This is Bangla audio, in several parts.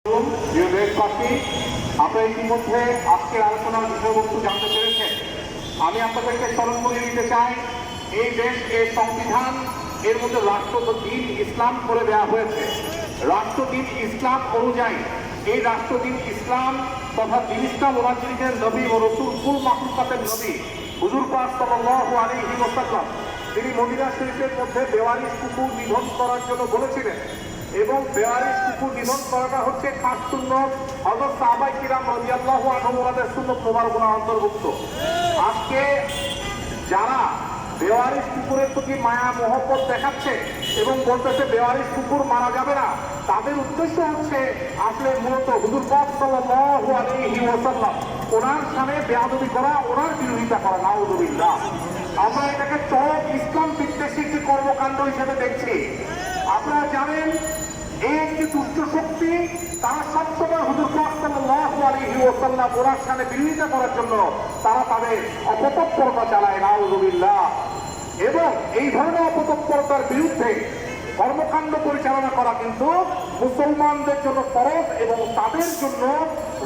প্রিয় দেশবাসী, আপনারা ইতিমধ্যে আজকের আলোচনার বিষয়বস্তু জানতে পেরেছেন। আমি আপনাদেরকে স্মরণ করে দিতে চাই, এই দেশ এর সংবিধান এর মধ্যে রাষ্ট্রদিন ইসলাম করে দেওয়া হয়েছে। রাষ্ট্রদিন ইসলাম অনুযায়ী এই রাষ্ট্রদিন ইসলাম তথা দিন ইসলাম ওনার যিনি নবী ও রসুল কুল মাখলুকাতের নবী হুজুর পাক সাল্লাল্লাহু আলাইহি ওয়াসাল্লাম, তিনি মদিনা শরীফের মধ্যে বেওয়ারিশ কুকুর নিধন করার জন্য বলেছিলেন। এবং বেওয়ারিশ কুকুর নিধন করাটা হচ্ছে খাস সুন্নত, হযরত সাহাবায়ে কিরাম রাদিয়াল্লাহু আনহুম ওনাদের সুন্নত মুবারকার অন্তর্ভুক্ত। আজকে যারা বেওয়ারিশ কুকুরের প্রতি মায়া মহব্বত দেখাচ্ছে এবং বলতেছে বেওয়ারিশ কুকুর মারা যাবে না, তাদের উদ্দেশ্য হচ্ছে আসলে মূলত হুজুর পাক সাল্লাল্লাহু আলাইহি ওয়াসাল্লাম ওনার সামনে বেয়াদবি করা, ওনার বিরোধিতা করা। নাউযুবিল্লাহ। আমরা এটাকে চরম ইসলাম বিদ্বেষী একটি কর্মকাণ্ড হিসেবে দেখছি। আপনারা জানেন, এই একটি দুষ্ট শক্তি, তারা সবসময় হুজুর পাক সাল্লাল্লাহু আলাইহি ওয়াসাল্লাম ওনার সামনে বিরোধিতা করার জন্য তারা তাদের অপতৎপরতা চালায়। নাউযুবিল্লাহ। এবং এই ধরনের অপতৎপরতার বিরুদ্ধে কর্মকাণ্ড পরিচালনা করা কিন্তু মুসলমানদের জন্য ফরজ এবং তাদের জন্য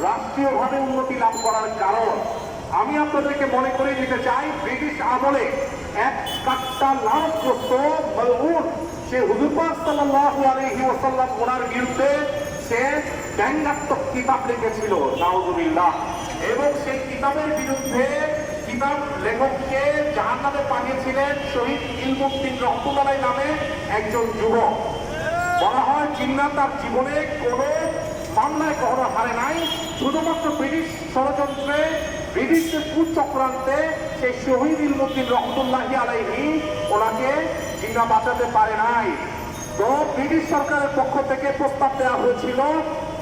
রাষ্ট্রীয়ভাবে উন্নতি লাভ করার কারণ। আমি আপনাদেরকে মনে করে দিতে চাই, ব্রিটিশ আমলে এক কাট্টা লালগ্রস্ত মালউন সে হুজুর পাক সাল্লাল্লাহু আলাইহি ওয়াসাল্লাম ওনার বিরুদ্ধে সে ব্যঙ্গাত্মক কিতাব লিখেছিল। নাউযুবিল্লাহ। এবং সেই কিতাবের বিরুদ্ধে কিতাব লেখককে জাহান্নামে পাঠিয়েছিলেন শহীদ ইলমুদ্দিন রহমতুল্লাহ নামে একজন যুবক। বলা হয় জিন্নাহ তার জীবনে কোনো মামলায় কখনো হারে নাই, শুধুমাত্র ব্রিটিশ ষড়যন্ত্রে, ব্রিটিশদের কুচক্রান্তে সেই শহীদ ইলমুদ্দিন রহমতুল্লাহি আলাইহি ওনাকে জিন্নাহ বাঁচাতে পারে নাই। তো ব্রিটিশ সরকারের পক্ষ থেকে প্রস্তাব দেওয়া হয়েছিল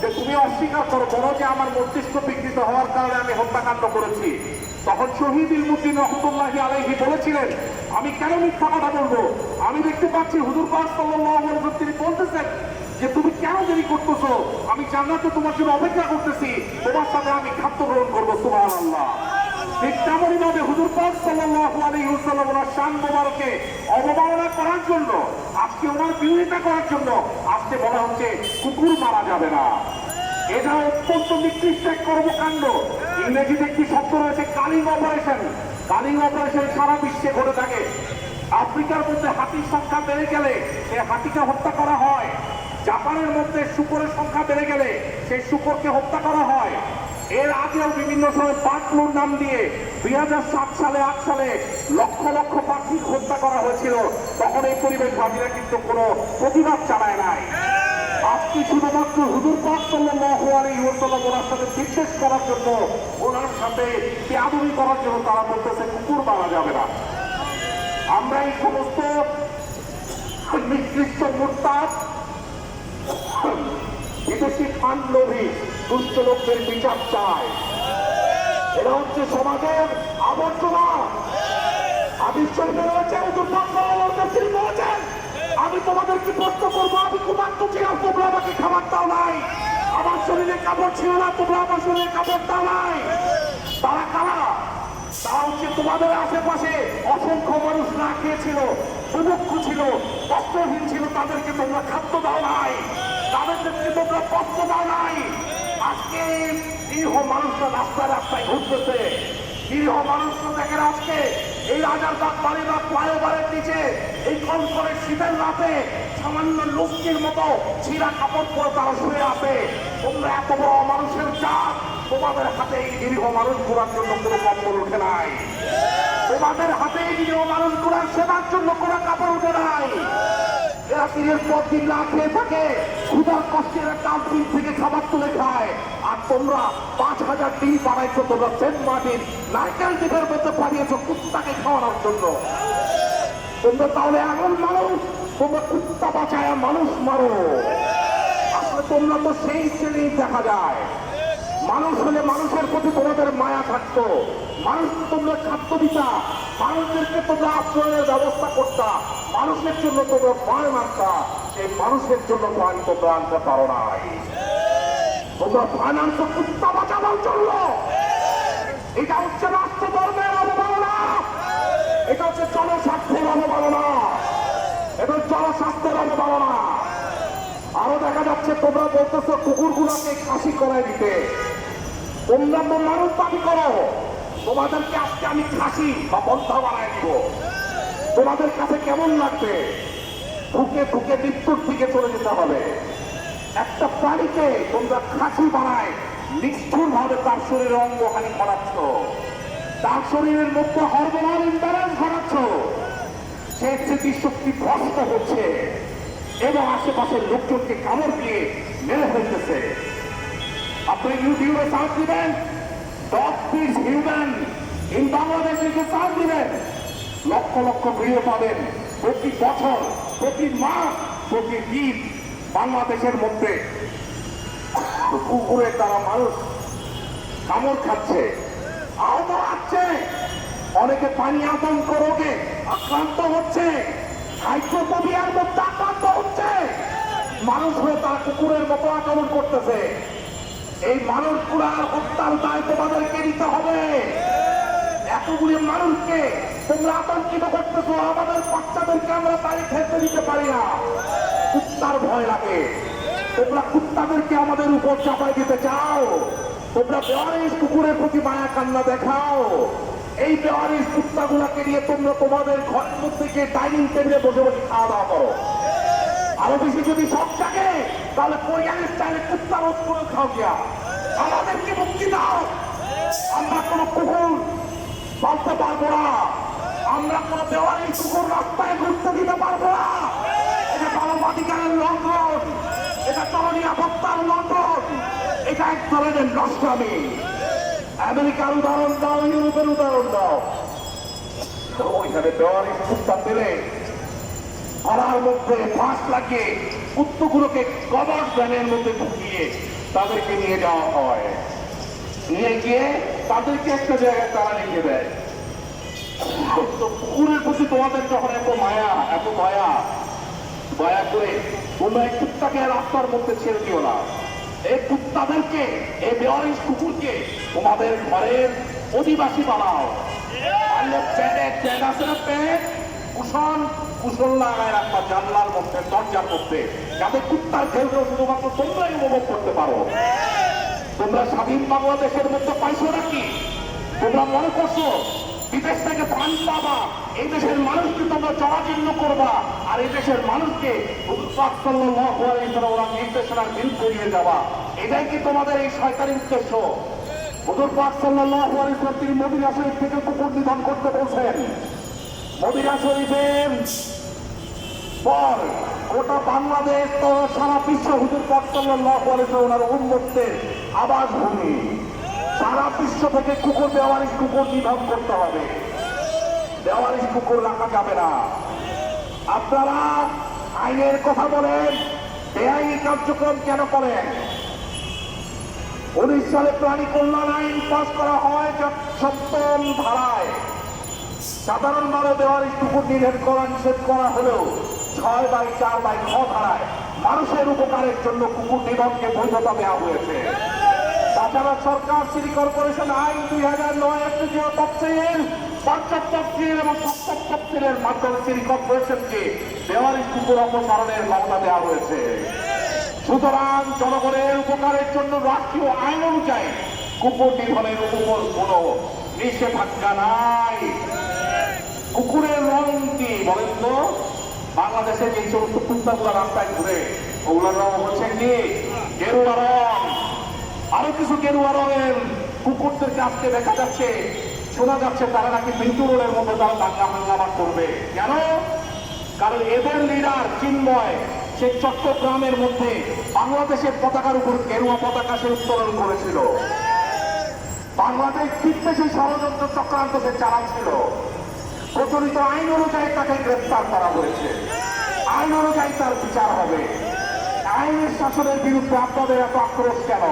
যে তুমি অস্বীকার করো, বলো যে আমার মস্তিষ্ক বিকৃত হওয়ার কারণে আমি হত্যাকাণ্ড করেছি। তখন শহীদ ইলমুদ্দিন রহমতুল্লাহি আলাইহি বলেছিলেন, আমি কেন মিথ্যা কথা বলবো? আমি দেখতে পাচ্ছি হুজুর পাক সাল্লাল্লাহু আলাইহি ওয়াসাল্লাম তিনি বলতেছেন যে তুমি কেন দেরি করতেছো, আমি জান্নাতে তোমার জন্য অপেক্ষা করতেছি, তোমার সাথে আমি খাদ্য গ্রহণ করবো। সুবহানাল্লাহ। ঠিক তেমনই ভাবে হুজুর পাক সাল্লাল্লাহু আলাইহি ওয়াসাল্লাম ওনার শান মোবারকে অবমাননা করার জন্য, আজকে ওনার বিরোধিতা করার জন্য আজকে বলা হচ্ছে কুকুর মারা যাবে না। এটা অত্যন্ত নিকৃষ্ট এক কর্মকাণ্ড। ইংরেজিতে একটি শব্দ রয়েছে কালিং অপারেশন। কালিং অপারেশন সারা বিশ্বে ঘটে থাকে। আফ্রিকার মধ্যে হাতির সংখ্যা বেড়ে গেলে সেই হাতিকে হত্যা করা হয়। জাপানের মধ্যে শূকরের সংখ্যা বেড়ে গেলে সেই শূকরকে হত্যা করা হয়। এর আগেও বিভিন্ন সময় বার্ড ফ্লুর নাম দিয়ে 2007 সালে 8 সালে লক্ষ লক্ষ পাখি হত্যা করা হয়েছিল। তখন এই পরিবেশবাদীরা কিন্তু কোনো প্রতিবাদ চালায় নাই। আজকে শুধুমাত্র হুজুর পাক সাল্লাল্লাহু আলাইহি ওয়াসাল্লাম ওনার সাথে বিদ্বেষ করার জন্য, ওনার সাথে বেয়াদবি করার জন্য তারা বলতেছে কুকুর মারা যাবে না। আমরা এই সমস্ত নিকৃষ্ট মুরতাদ, বিদেশি ফান্ড লোভী দুষ্ট লোকদের বিচার চাই। এরা হচ্ছে সমাজের আবর্জনা। হাদিস শরীফে রয়েছে হুজুর পাক সাল্লাল্লাহু আলাইহি ওয়াসাল্লাম বলেছেন, আমি তোমাদেরকে প্রশ্ন করবো, আমি ক্ষুধার্ত ছিলাম, তোমরা আমাকে খাবার দাও নাই। আমার শরীরে কাপড় ছিল না, তোমরা আমার শরীরে কাপড় দাও নাই। তারা কারা? তারা হচ্ছে তোমাদের আশেপাশে অসংখ্য মানুষ না খেয়েছিল, বুভুক্ষ ছিল, বস্ত্রহীন ছিল, তাদেরকে তোমরা খাদ্য দাও নাই, তাদেরকে তোমরা বস্ত্র দাও নাই। আজকে নিরীহ মানুষরা রাস্তায় রাস্তায় ঘুরতেছে। নিরীহ মানুষরা দেখেন আজকে এই রাজারবাগ বাড়িবাগ ফ্লাইওভারের নিচে এই কনকনে শীতের রাতে সামান্য লুঙ্গির মতো ছিঁড়া কাপড় পরে তারা শুয়ে আছে। তোমরা এত বড় মানুষের জাত, তোমাদের হাতে এই নিরীহ মানুষ ঘোরার জন্য কোনো কম্বল ওঠে নাই। তোমাদের হাতে এই নিরীহ মানুষ ঘোরার সেবার জন্য কোনো কাপড় ওঠে নাই। এরা দিনের পর দিন না খেয়ে থাকে, ক্ষুধার কষ্টে এরা ডাস্টবিন থেকে খাবার তুলে খায়। আর তোমরা 5000 ডিম বানাইছো, তোমরা সেন্ট মার্টিন নারকেল দ্বীপের মধ্যে পাঠিয়েছো কুত্তাকে খাওয়ানোর জন্য। তোমরা তাহলে এমন মানুষ, তোমরা কুত্তা বাঁচায় মানুষ মারো। আসলে তোমরা তো সেই শ্রেণী দেখা যায়। মানুষ হলে মানুষের প্রতি তোমাদের মায়া থাকতো, মানুষ তোমরা খাদ্য দিতা, মানুষদেরকে তোমরা আশ্রয়ের ব্যবস্থা করতা, মানুষের জন্য তোমরা ভয় মানতা। সেই মানুষের জন্য ভয় তোমরা আনতে পারো নাই। তোমরা ফাইন্যান্স কুত্তা বাঁচানোর জন্য। এটা হচ্ছে রাষ্ট্র ধর্মের অবমাননা, এটা হচ্ছে জনস্বার্থের অবমাননা, এটা জনস্বাস্থ্যের অবমাননা। আরো দেখা যাচ্ছে তোমরা বলতেছো কুকুরগুলোকে খাসি করাই দিতে। তোমরা তো মানুষ দাবি করো, তোমাদেরকে আজকে আমি খাসি বা বন্ধা বানাই দিব। তোমাদের কাছে কেমন লাগবে? ঢুকে ঢুকে মৃত্যুর দিকে চলে যেতে হবে। একটা প্রাণীকে তোমরা খাসি বানায় নিষ্ঠুর ভাবে তার শরীরের অঙ্গহানি ঘটাচ্ছ, তার শরীরের মধ্যে হরমোনাল ইমব্যালেন্স ঘটাচ্ছ, সে স্মৃতিশক্তি ভ্রষ্ট হচ্ছে এবং আশেপাশের লোকজনকে কামড় দিয়ে মেরে ফেলতেছে। আপনি ইউটিউবে সার্চ দিবেন dog piece human in Bangladesh লিখে সার্চ দিবেন, লক্ষ লক্ষ ভিডিও পাবেন। প্রতি বছর, প্রতি মাস, প্রতিদিন বাংলাদেশের মধ্যে কুকুরের দ্বারা মানুষ কামড় খাচ্ছে, আহত হচ্ছে, অনেকে পানি আতঙ্ক রোগে আক্রান্ত হচ্ছে, হাইড্রোফোবিয়ার মধ্যে আক্রান্ত হচ্ছে। মানুষ হয়ে তারা কুকুরের মতো আক্রমণ করতেছে। এই মানুষগুলার হত্যার দায় তোমাদেরকে নিতে হবে। এতগুলি মানুষকে তোমরা আতঙ্কিত করতেছো, আমাদের বাচ্চাদেরকে আমরা বাড়ি ফেলতে দিতে পারি না, কুত্তার ভয় লাগে। তোমরা কুত্তাদেরকে আমাদের উপর চাপাই দিতে চাও, তোমরা বেওয়ারিশ কুকুরের প্রতি মায়া কান্না দেখাও। এই বেওয়ারিশ কুত্তাগুলাকে নিয়ে তোমরা তোমাদের ঘরের মধ্যে গিয়ে ডাইনিং টেবিলে বসে বসে খাওয়া দাওয়া করো। আরো বেশি যদি সব থাকে তাহলে কোরিয়ান স্টাইলে কুত্তা রোজ করে খাও গিয়া। আমাদেরকে মুক্তি দাও। আমরা কোনো কুকুর পালতে পারবো না, আমরা কোনো বেওয়ারিশ কুকুর রাস্তায় ঘুরতে দিতে পারবো না। এটা মানবাধিকারের লঙ্ঘন, এটা জননিরাপত্তার লঙ্ঘন, এটা এক ধরনের নষ্টামি। আমেরিকার উদাহরণ দাও, ইউরোপের উদাহরণ দাও, ওইখানে বেওয়ারিশ কুত্তা পেলে পাড়ার মধ্যে ফাঁস লাগিয়ে কুত্তগুলোকে কভার ভ্যানের মধ্যে ঢুকিয়ে তাদেরকে নিয়ে যাওয়া হয়, নিয়ে গিয়ে তাদেরকে একটা জায়গায় তারা রেখে দেয়। কুকুরের প্রতি তোমাদের যখন এত মায়া, এত দয়া, দয়া করে তোমরা এই কুত্তাকে রাস্তার মধ্যে ছেড়ে দিও না। এই কুত্তাদেরকে, এই বেওয়ারিশ কুকুরকে তোমাদের ঘরের অধিবাসী বানাও। কুশন কুশল লাগায় রাখবা জানলার মধ্যে, দরজার মধ্যে, যাতে কুত্তার ঘেউটা শুধুমাত্র তোমরাই উপভোগ করতে পারো। তোমরা স্বাধীন বাংলাদেশের মধ্যে পাইছো নাকি? তোমরা মনে করছো বিদেশ থেকে পান পাবা, এই দেশের মানুষকে তোমরা জরাজীর্ণ করবা, আর এই দেশের মানুষকে ওরা নির্দেশনার বিরুদ্ধে নিয়ে যাবা। এটাই কি তোমাদের এই শয়তানি উদ্দেশ্য? হুজুর পাক সাল্লাল্লাহু আলাইহি ওয়াসাল্লাম তিনি মদিনা শরীফ থেকে কুকুর নিধন করতে বলছেন। মদিনা শরীফের পর গোটা বাংলাদেশ তো সারা বিশ্ব হুজুর পাক সাল্লাল্লাহু আলাইহি ওয়াসাল্লাম ওনার উম্মতের আবাসভূমি। সারা বিশ্ব থেকে কুকুর, বেওয়ারিশ কুকুর নিধন করতে হবে। বেওয়ারিশ কুকুর রাখা যাবে না। আপনারা আইনের কথা বলেন, বেআইনি কার্যক্রম কেন করেন? 19 সালে প্রাণী কল্যাণ আইন পাস করা হয় 7ম ধারায়। সাধারণভাবে বেওয়ারিশ কুকুর নিষেধ করা হলেও 6/4/খ ধারায় মানুষের উপকারের জন্য কুকুর নিধনকে বৈধতা দেওয়া হয়েছে। তাছাড়া সরকার সিটি কর্পোরেশন আইন 2009 তফসিল, পঞ্চম তফসিল এবং সপ্তম তফসিলের মাধ্যমে সিটি কর্পোরেশনকে বেওয়ারিশ কুকুর অপসারণের ক্ষমতা দেওয়া হয়েছে। সুতরাং জনগণের উপকারের জন্য রাষ্ট্রীয় আইন অনুযায়ী কুকুর নিধনের উপর কোন নিষেধাজ্ঞা নাই। কুকুরের রং কি বলেন তো? বাংলাদেশে যে সমস্ত কুত্তাগুলো রাস্তায় ঘুরে ওগুলোর রং হচ্ছে কি? গেরুয়া রং। আরো কিছু গেরুয়া রঙের কুকুরদেরকে আজকে দেখা যাচ্ছে, শোনা যাচ্ছে তারা নাকি মিন্টু রোডের মধ্যে তারা দাঙ্গা হাঙ্গামা করবে। কেন? কারণ এদের লিডার চিন্ময় সে চট্টগ্রামের মধ্যে বাংলাদেশের পতাকার উপর গেরুয়া পতাকা সে উত্তোলন করেছিল। বাংলাদেশ ফিরতে সেই ষড়যন্ত্র চক্রান্ত সে চালাচ্ছিল। প্রচলিত আইন অনুযায়ী তাকে গ্রেফতার করা হয়েছে, আইন অনুযায়ী তার বিচার হবে। আইনের শাসনের বিরুদ্ধে আপনাদের এত আক্রোশ কেন?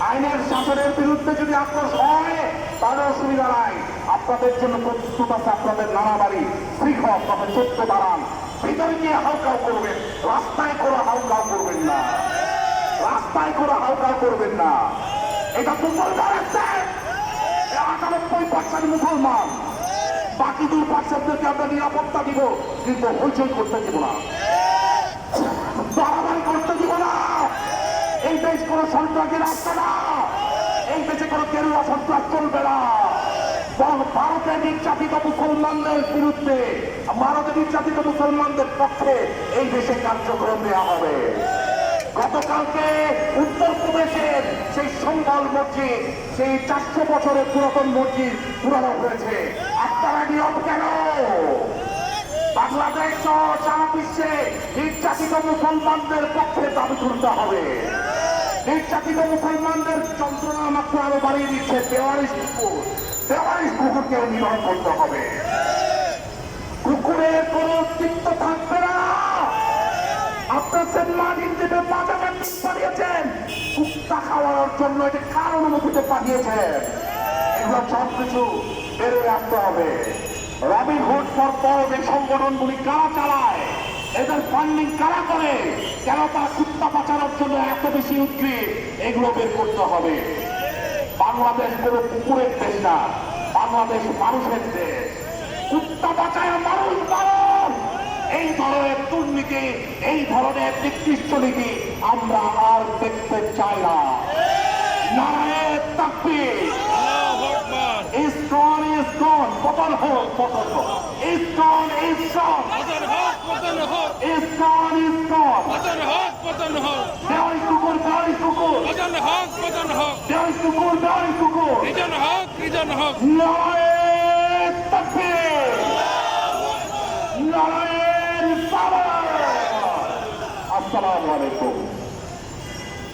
আইনের শাসনের বিরুদ্ধে যদি আক্রোশ হয় তাহলে অসুবিধা নাই, আপনাদের জন্য প্রস্তুত আছে আপনাদের নানা বাড়ি শ্রীখক তবে চোদ্দ দাঁড়ান, ভিতরে গিয়ে হালকাও করবেন, রাস্তায় করে হালকাও করবেন না, রাস্তায় করে হালকাও করবেন না। এটা তো বলবার আছে 98% মুসলমান, বাকি 2%কে আমরা নিরাপত্তা দিব, কিন্তু হইচই করতে দিব না, বাড়াবাড়ি করতে দিব সন্ত্রাসীর আসছে না, এই দেশে কোনো গেরুয়া সন্ত্রাস চলবে না। বরং ভারতে নির্যাতিত মুসলমানদের বিরুদ্ধে, ভারতে নির্যাতিত মুসলমানদের পক্ষে এই দেশে কার্যক্রম নেওয়া হবে। গতকালকে উত্তরপ্রদেশের সেই সম্বল মসজিদ, সেই 400 বছরের পুরাতন মসজিদ পুরানো হয়েছে। আপনারা নিয়ম কেন? বাংলাদেশ সহ সারা বিশ্বে নির্যাতিত মুসলমানদের পক্ষে দাবি তুলতে হবে। নির্যাতিত মুসলমানদের যন্ত্রণা মাত্র আরো বাড়িয়ে দিচ্ছে বেওয়ারিশ কুকুরকে নিধন করতে হবে। কুকুরের কোন অস্তিত্ব থাকবে না। আপনার সেন্ট মার্টিন দ্বীপে পাঠাবেন পাঠিয়েছেন কুত্তা খাওয়ানোর জন্য, এটা কার অনুমতিতে পাঠিয়েছেন? এগুলো সব কিছু বেরোয় আসতে হবে। রবিনহুড ফর পজ এই সংগঠনগুলি কারা চালায়, এদের ফান্ডিং কারা করে, কেন তারা কুত্তা বাঁচানোর জন্য এত বেশি উদ্গ্রীব, এগুলো বের করতে হবে। বাংলাদেশ কোন কুকুরের দেশ না, বাংলাদেশ মানুষের দেশ। কুত্তা বাঁচায় মানুষ মারণ, এই ধরনের দুর্নীতি, এই ধরনের নিকৃষ্ট নীতি আমরা আর দেখতে চাই না। নারায়ে তাকবীর। ইসকন ইসকন, পতন হোক পতন হোক। ইসকন ইসকন, পতন হোক পতন হোক। ইসকন ইসকন, পতন হোক পতন হোক। বেওয়ারিশ কুকুর বেওয়ারিশ কুকুর, পতন হোক পতন হোক। বেওয়ারিশ কুকুর বেওয়ারিশ কুকুর। রিজন হোক রিজন হোক। নারায়ে তাকবীর, নারায়ে রিসালাত। আসসালামু আলাইকুম।